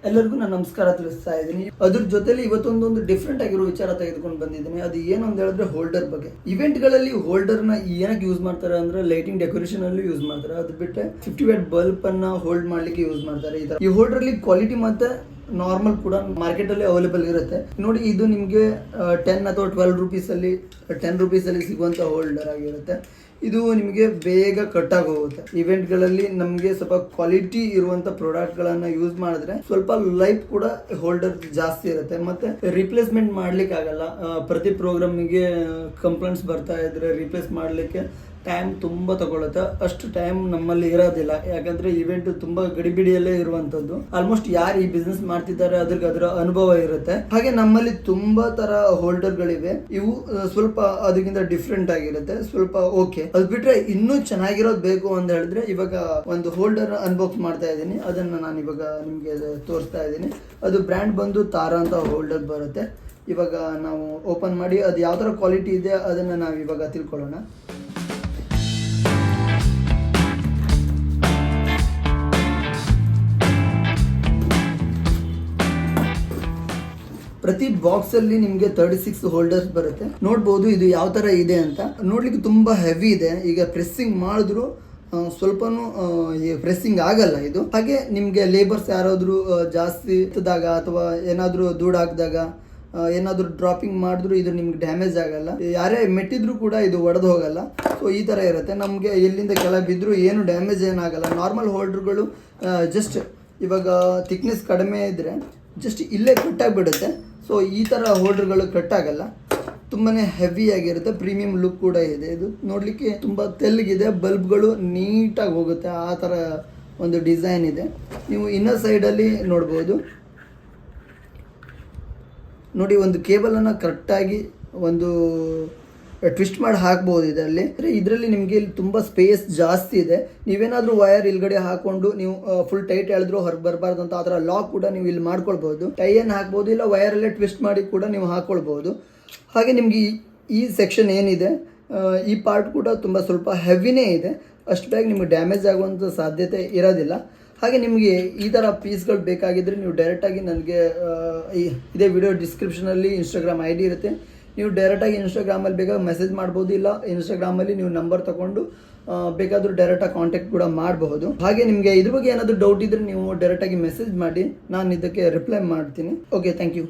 ಎಲ್ಲರಿಗೂ ನಾನು ನಮಸ್ಕಾರ ತಿಳಿಸ್ತಾ ಇದ್ದೀನಿ. ಅದ್ರ ಜೊತೆಲಿ ಇವತ್ತೊಂದೊಂದು ಡಿಫ್ರೆಂಟ್ ಆಗಿರೋ ವಿಚಾರ ತೆಗೆದುಕೊಂಡು ಬಂದಿದ್ದೀನಿ. ಅದು ಏನು ಅಂತ ಹೇಳಿದ್ರೆ ಹೋಲ್ಡರ್ ಬಗ್ಗೆ. ಇವೆಂಟ್ಗಳಲ್ಲಿ ಹೋಲ್ಡರ್ನ ಏನಕ್ಕೆ ಯೂಸ್ ಮಾಡ್ತಾರೆ ಅಂದ್ರೆ ಲೈಟಿಂಗ್ ಡೆಕೋರೇಷನ್ ಅಲ್ಲಿ ಯೂಸ್ ಮಾಡ್ತಾರೆ. ಅದು ಬಿಟ್ಟರೆ 50 ವ್ಯಾಟ್ ಬಲ್ಬ್ ಅನ್ನ ಹೋಲ್ಡ್ ಮಾಡ್ಲಿಕ್ಕೆ ಯೂಸ್ ಮಾಡ್ತಾರೆ. ಈ ಹೋಲ್ಡರ್ ಅಲ್ಲಿ ಕ್ವಾಲಿಟಿ ಮತ್ತೆ ನಾರ್ಮಲ್ ಕೂಡ ಮಾರ್ಕೆಟ್ ಅಲ್ಲಿ ಅವೈಲೇಬಲ್ ಇರುತ್ತೆ. ನೋಡಿ, ಇದು ನಿಮಗೆ 10 ಅಥವಾ 12 ರುಪೀಸಲ್ಲಿ 10 ರುಪೀಸಲ್ಲಿ ಸಿಗುವಂಥ ಹೋಲ್ಡರ್ ಆಗಿರುತ್ತೆ. ಇದು ನಿಮಗೆ ಬೇಗ ಕಟ್ಟಾಗಿ ಹೋಗುತ್ತೆ. ಇವೆಂಟ್ಗಳಲ್ಲಿ ನಮಗೆ ಸ್ವಲ್ಪ ಕ್ವಾಲಿಟಿ ಇರುವಂಥ ಪ್ರಾಡಕ್ಟ್ಗಳನ್ನು ಯೂಸ್ ಮಾಡಿದ್ರೆ ಸ್ವಲ್ಪ ಲೈಫ್ ಕೂಡ ಹೋಲ್ಡರ್ ಜಾಸ್ತಿ ಇರುತ್ತೆ. ಮತ್ತೆ ರಿಪ್ಲೇಸ್ಮೆಂಟ್ ಮಾಡ್ಲಿಕ್ಕೆ ಆಗಲ್ಲ. ಪ್ರತಿ ಪ್ರೋಗ್ರಾಮಿಗೆ ಕಂಪ್ಲೇಂಟ್ಸ್ ಬರ್ತಾ ಇದ್ರೆ ರಿಪ್ಲೇಸ್ ಮಾಡಲಿಕ್ಕೆ ಟೈಮ್ ತುಂಬ ತಗೊಳುತ್ತೆ. ಅಷ್ಟು ಟೈಮ್ ನಮ್ಮಲ್ಲಿ ಇರೋದಿಲ್ಲ. ಯಾಕಂದ್ರೆ ಇವೆಂಟ್ ತುಂಬಾ ಗಡಿಬಿಡಿಯಲ್ಲೇ ಇರುವಂತದ್ದು. ಆಲ್ಮೋಸ್ಟ್ ಯಾರು ಈ ಬಿಸ್ನೆಸ್ ಮಾಡ್ತಿದ್ದಾರೆ ಅದರ ಅನುಭವ ಇರುತ್ತೆ. ಹಾಗೆ ನಮ್ಮಲ್ಲಿ ತುಂಬಾ ತರ ಹೋಲ್ಡರ್ಗಳಿವೆ. ಇವು ಸ್ವಲ್ಪ ಅದಕ್ಕಿಂತ ಡಿಫ್ರೆಂಟ್ ಆಗಿರುತ್ತೆ, ಸ್ವಲ್ಪ ಓಕೆ. ಅದು ಬಿಟ್ರೆ ಇನ್ನೂ ಚೆನ್ನಾಗಿರೋದು ಬೇಕು ಅಂತ ಹೇಳಿದ್ರೆ ಇವಾಗ ಒಂದು ಹೋಲ್ಡರ್ ಅನ್ಬಾಕ್ಸ್ ಮಾಡ್ತಾ ಇದ್ದೀನಿ. ಅದನ್ನ ನಾನು ಇವಾಗ ನಿಮ್ಗೆ ತೋರಿಸ್ತಾ ಇದ್ದೀನಿ. ಅದು ಬ್ರ್ಯಾಂಡ್ ಬಂದು ತಾರಾ ಅಂತ ಹೋಲ್ಡರ್ ಬರುತ್ತೆ. ಇವಾಗ ನಾವು ಓಪನ್ ಮಾಡಿ ಅದು ಯಾವ ತರ ಕ್ವಾಲಿಟಿ ಇದೆ ಅದನ್ನ ನಾವು ಇವಾಗ ತಿಳ್ಕೊಳ್ಳೋಣ. ಪ್ರತಿ ಬಾಕ್ಸ್ ಅಲ್ಲಿ ನಿಮಗೆ 36 ಹೋಲ್ಡರ್ಸ್ ಬರುತ್ತೆ. ನೋಡ್ಬೋದು ಇದು ಯಾವ ತರ ಇದೆ ಅಂತ. ನೋಡ್ಲಿಕ್ಕೆ ತುಂಬಾ ಹೆವಿ ಇದೆ. ಈಗ ಪ್ರೆಸ್ಸಿಂಗ್ ಮಾಡಿದ್ರು ಸ್ವಲ್ಪನೂ ಪ್ರೆಸ್ಸಿಂಗ್ ಆಗಲ್ಲ ಇದು. ಹಾಗೆ ನಿಮಗೆ ಲೇಬರ್ಸ್ ಯಾರಾದ್ರೂ ಜಾಸ್ತಿ ಎತ್ತಿದಾಗ ಅಥವಾ ಏನಾದ್ರೂ ಧೂಳು ಹಾಕಿದಾಗ ಏನಾದ್ರೂ ಡ್ರಾಪಿಂಗ್ ಮಾಡಿದ್ರು ಇದು ನಿಮ್ಗೆ ಡ್ಯಾಮೇಜ್ ಆಗಲ್ಲ. ಯಾರೇ ಮೆಟ್ಟಿದ್ರು ಕೂಡ ಇದು ಒಡೆದು ಹೋಗಲ್ಲ. ಸೊ ಈ ತರ ಇರುತ್ತೆ. ನಮಗೆ ಎಲ್ಲಿಂದ ಕೆಳಗೆ ಬಿದ್ದರೂ ಏನು ಡ್ಯಾಮೇಜ್ ಏನಾಗಲ್ಲ. ನಾರ್ಮಲ್ ಹೋಲ್ಡರ್ಗಳು ಜಸ್ಟ್ ಇವಾಗ ಥಿಕ್ನೆಸ್ ಕಡಿಮೆ ಇದ್ರೆ ಜಸ್ಟ್ ಇಲ್ಲೇ ಕಟ್ಟಾಗಿಬಿಡುತ್ತೆ. ಸೊ ಈ ಥರ ಹೋಲ್ಡರ್ಗಳು ಕಟ್ಟಾಗಲ್ಲ. ತುಂಬಾ ಹೆವಿ ಆಗಿರುತ್ತೆ. ಪ್ರೀಮಿಯಂ ಲುಕ್ ಕೂಡ ಇದೆ. ಇದು ನೋಡಲಿಕ್ಕೆ ತುಂಬ ತೆಳ್ಳಗಿದೆ. ಬಲ್ಬ್ಗಳು ನೀಟಾಗಿ ಹೋಗುತ್ತೆ. ಆ ಥರ ಒಂದು ಡಿಸೈನ್ ಇದೆ. ನೀವು ಇನ್ನರ್ ಸೈಡಲ್ಲಿ ನೋಡ್ಬೋದು. ನೋಡಿ, ಒಂದು ಕೇಬಲನ್ನು ಕರೆಕ್ಟಾಗಿ ಒಂದು ಟ್ವಿಸ್ಟ್ ಮಾಡಿ ಹಾಕ್ಬೋದು ಇದರಲ್ಲಿ. ಇದರಲ್ಲಿ ನಿಮಗೆ ತುಂಬ ಸ್ಪೇಸ್ ಜಾಸ್ತಿ ಇದೆ. ನೀವೇನಾದರೂ ವಯರ್ ಇಲ್ಗಡೆ ಹಾಕೊಂಡು ನೀವು ಫುಲ್ ಟೈಟ್ ಎಳೆದ್ರೂ ಹೊರಗೆ ಬರಬಾರ್ದು ಅಂತ ಆ ಥರ ಲಾಕ್ ಕೂಡ ನೀವು ಇಲ್ಲಿ ಮಾಡ್ಕೊಳ್ಬೋದು. ಟೈಯನ್ನು ಹಾಕ್ಬೋದು, ಇಲ್ಲ ವಯರಲ್ಲೇ ಟ್ವಿಸ್ಟ್ ಮಾಡಿ ಕೂಡ ನೀವು ಹಾಕ್ಕೊಳ್ಬೋದು. ಹಾಗೆ ನಿಮಗೆ ಈ ಸೆಕ್ಷನ್ ಏನಿದೆ ಈ ಪಾರ್ಟ್ ಕೂಡ ತುಂಬ ಸ್ವಲ್ಪ ಹೆವಿನೇ ಇದೆ. ಅಷ್ಟು ಬೇಗ ನಿಮಗೆ ಡ್ಯಾಮೇಜ್ ಆಗುವಂಥ ಸಾಧ್ಯತೆ ಇರೋದಿಲ್ಲ. ಹಾಗೆ ನಿಮಗೆ ಈ ಥರ ಪೀಸ್ಗಳು ಬೇಕಾಗಿದ್ದರೆ ನೀವು ಡೈರೆಕ್ಟಾಗಿ ನನಗೆ ಇದೇ ವಿಡಿಯೋ ಡಿಸ್ಕ್ರಿಪ್ಷನಲ್ಲಿ ಇನ್ಸ್ಟಾಗ್ರಾಮ್ ID ಇರುತ್ತೆ. ನೀವು ಡೈರೆಕ್ಟಾಗಿ ಇನ್ಸ್ಟಾಗ್ರಾಮಲ್ಲಿ ಬೇಕಾದ್ರೆ ಮೆಸೇಜ್ ಮಾಡ್ಬೋದು, ಇಲ್ಲ ಇನ್ಸ್ಟಾಗ್ರಾಮಲ್ಲಿ ನೀವು ನಂಬರ್ ತೊಗೊಂಡು ಬೇಕಾದರೂ ಡೈರೆಕ್ಟಾಗಿ ಕಾಂಟ್ಯಾಕ್ಟ್ ಕೂಡ ಮಾಡಬಹುದು. ಹಾಗೆ ನಿಮಗೆ ಇದ್ರ ಬಗ್ಗೆ ಏನಾದರೂ ಡೌಟ್ ಇದ್ದರೆ ನೀವು ಡೈರೆಕ್ಟಾಗಿ ಮೆಸೇಜ್ ಮಾಡಿ, ನಾನು ಇದಕ್ಕೆ ರಿಪ್ಲೈ ಮಾಡ್ತೀನಿ. Okay, thank you.